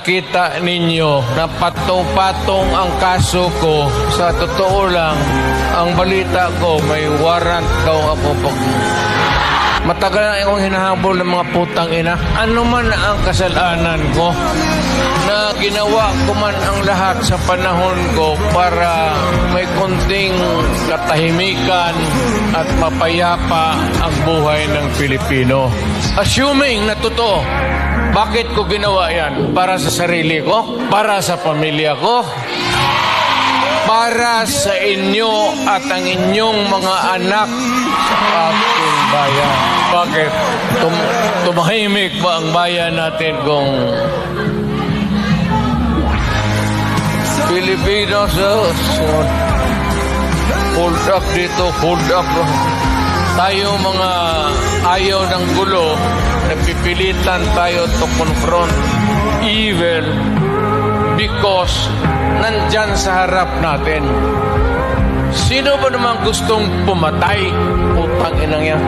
Kita ninyo na patong-patong ang kaso ko. Sa totoo lang, ang balita ko may warrant daw ako pag... Matagal na akong hinahabol ng mga putang ina. Ano man ang kasalanan ko na ginawa ko man ang lahat sa panahon ko para may konting katahimikan at mapayapa ang buhay ng Pilipino. Assuming na totoo, bakit ko ginawa yan? Para sa sarili ko? Para sa pamilya ko? Para sa inyo at ang inyong mga anak sa ating bayan. Bakit? Tumahimik ba ang bayan natin kung Pilipinos? Hold up dito, hold up. Tayo mga ayaw ng gulo, nagpipilitan tayo to confront evil because nandyan sa harap natin. Sino ba naman gustong pumatay? Putang inang yan.